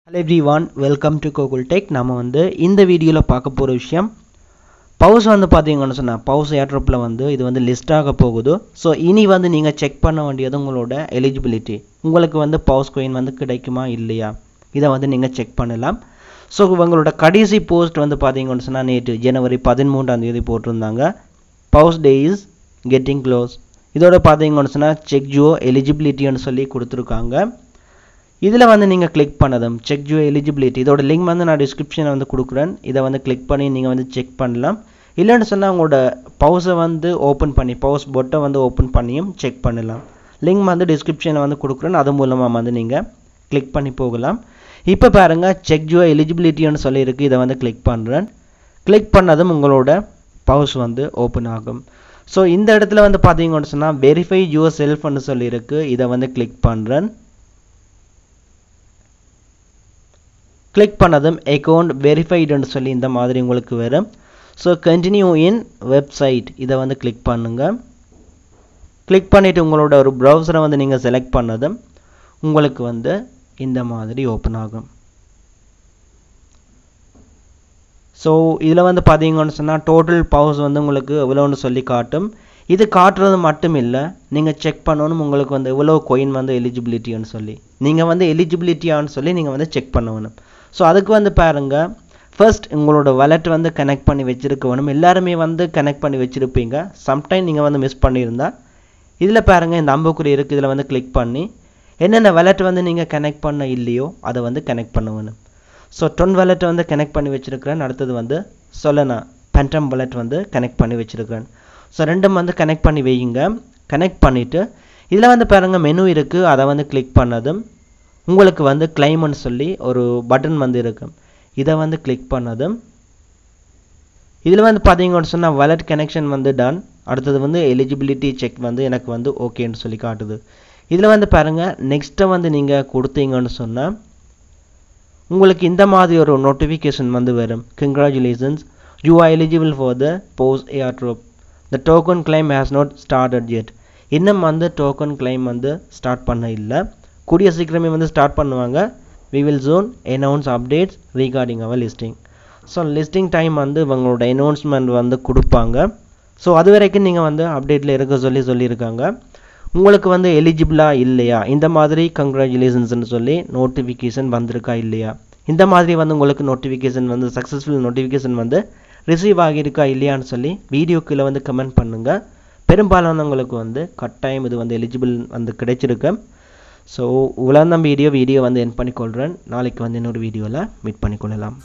Hello everyone, welcome to Google Tech. நாம வந்து இந்த வீடியோல பார்க்க போற விஷயம் பவுஸ் வந்து பாத்தீங்கன்னா சொன்னா பவுஸ் ஏர்ட்ராப்ல வந்து இது வந்து லிஸ்ட் ஆக போகுது. சோ இனி வந்து நீங்க செக் பண்ண வேண்டியது உங்களோட எலிஜிபிலிட்டி. உங்களுக்கு வந்து பவுஸ் coin வந்து கிடைக்குமா இல்லையா இத வந்து நீங்க செக் பண்ணலாம். சோ உங்களோட கடைசி போஸ்ட் வந்து பாத்தீங்கன்னா சொன்னா நேற்று ஜனவரி 13 ஆம் தேதி போட்டுருந்தாங்க. பவுஸ் டே இஸ் getting close. இதோட பாத்தீங்கன்னா சொன்னா செக் ஜியோ எலிஜிபிலிட்டி ன்னு சொல்லி கொடுத்திருக்காங்க. இதில வந்து நீங்க கிளிக் பண்ணதும் செக் ஜியோ எலிஜிபிலிட்டி இதோட லிங்க் வந்து நான் டிஸ்கிரிப்ஷன்ல வந்து கொடுக்கிறேன். இத வந்து கிளிக் பண்ணி நீங்க வந்து செக் பண்ணலாம். இல்லன்னு சொன்னா உங்களோட பவுஸை வந்து ஓபன் பண்ணி பவுஸ் பொட்டை வந்து ஓபன் பண்ணியும் செக் பண்ணலாம். லிங்க் வந்து டிஸ்கிரிப்ஷன்ல வந்து கொடுக்கிறேன். அது மூலமா வந்து நீங்க கிளிக் பண்ணி போகலாம். இப்போ பாருங்க செக் ஜியோ எலிஜிபிலிட்டி ன்னு சொல்லி இருக்கு. இத வந்து கிளிக் பண்றேன். கிளிக் பண்ணதும் உங்களோட பவுஸ் வந்து ஓபன் ஆகும். சோ இந்த இடத்துல வந்து பாத்தீங்கன்னா சொன்னா வெரிஃபை யுவர்செல்ஃப் ன்னு சொல்லி இருக்கு. இத வந்து கிளிக் பண்றேன். கிளிக் பண்ணதும் அக்கவுண்ட் வெரிஃபைட் ன்னு சொல்லி இந்த மாதிரி உங்களுக்கு வரும். சோ கண்டினியூ இன் வெப்சைட் இத வந்து கிளிக் பண்ணுங்க. கிளிக் பண்ணிட்டு உங்களோட ஒரு browser வந்து நீங்க செலக்ட் பண்ணதும் உங்களுக்கு வந்து இந்த மாதிரி ஓபன் ஆகும். சோ இதுல வந்து பாத்தீங்கன்னா சொன்னா டோட்டல் பவுஸ் வந்து உங்களுக்கு எவ்வளவுன்னு சொல்லி காட்டும். இது காட்றது மட்டும் இல்ல நீங்க செக் பண்ணனும் உங்களுக்கு வந்து எவ்வளவு coin வந்து எலிஜிபிலிட்டி ன்னு சொல்லி. நீங்க வந்து எலிஜிபிலிட்டி ஆன்னு சொல்லி நீங்க வந்து செக் பண்ணனும். சோ அதுக்கு வந்து பாருங்க ஃபர்ஸ்ட் உங்களோட wallet வந்து கனெக்ட் பண்ணி வெச்சிருக்கணும். எல்லாரும் வந்து கனெக்ட் பண்ணி வெச்சிருப்பீங்க. சம்டைம் நீங்க வந்து மிஸ் பண்ணிருந்தா இதுல பாருங்க இந்த அம்புக்குறி இருக்கு. இதுல வந்து கிளிக் பண்ணி என்னென்ன wallet வந்து நீங்க கனெக்ட் பண்ண இல்லையோ அத வந்து கனெக்ட் பண்ணனும். சோ Ton wallet வந்து கனெக்ட் பண்ணி வெச்சிருக்கேன். அடுத்து வந்து Solana Phantom wallet வந்து கனெக்ட் பண்ணி வெச்சிருக்கேன். சோ ரெண்டும் வந்து கனெக்ட் பண்ணி வையுங்க. கனெக்ட் பண்ணிட்டு இதுல வந்து பாருங்க மெனு இருக்கு. அத வந்து கிளிக் பண்ணதும் உங்களுக்கு வந்து claim ன்னு சொல்லி ஒரு பட்டன் வந்து இருக்கும். இத வந்து கிளிக் பண்ணதும் இதுல வந்து பாத்தீங்கன்னா சொன்னா wallet connection வந்து done. அடுத்து வந்து eligibility check வந்து எனக்கு வந்து ஓகே ன்னு சொல்லி காட்டுது. இதுல வந்து பாருங்க next வந்து நீங்க கொடுத்தீங்கன்னு சொன்னா உங்களுக்கு இந்த மாதிரி ஒரு நோட்டிஃபிகேஷன் வந்து வரும். Congratulations, you are eligible for the POS airdrop. The token claim has not started yet. இன்னும் வந்து token claim வந்து ஸ்டார்ட் பண்ண இல்ல. கூடிய சீக்கிரமே வந்து ஸ்டார்ட் பண்ணுவாங்க. We will soon announce updates regarding our listing. So listing time வந்து உங்களோட announcement வந்து கொடுப்பாங்க. So அது வரைக்கும் நீங்க வந்து அப்டேட்ல இருக்க சொல்லி இருக்காங்க. உங்களுக்கு வந்து எலிஜிபிளா இல்லையா இந்த மாதிரி congratulations ன்னு சொல்லி நோட்டிஃபிகேஷன் வந்திருக்கா இல்லையா இந்த மாதிரி வந்து உங்களுக்கு நோட்டிஃபிகேஷன் வந்து சக்சஸ்ஃபுல் நோட்டிஃபிகேஷன் வந்து ரிசீவ் ஆகியிருக்கா இல்லையான்னு சொல்லி வீடியோக்குள்ள வந்து கமெண்ட் பண்ணுங்க. பெரும்பாலானவங்களுக்கு வந்து கட்டாயம் இது வந்து எலிஜிபிள் வந்து கிடைச்சிருக்கு. சோ இவ்வளவுதான் வீடியோ வந்து எண்ட் பண்ணிக்கொள்றேன். நாளைக்கு வந்து இன்னொரு வீடியோல மீட் பண்ணிக்கொள்ளலாம்.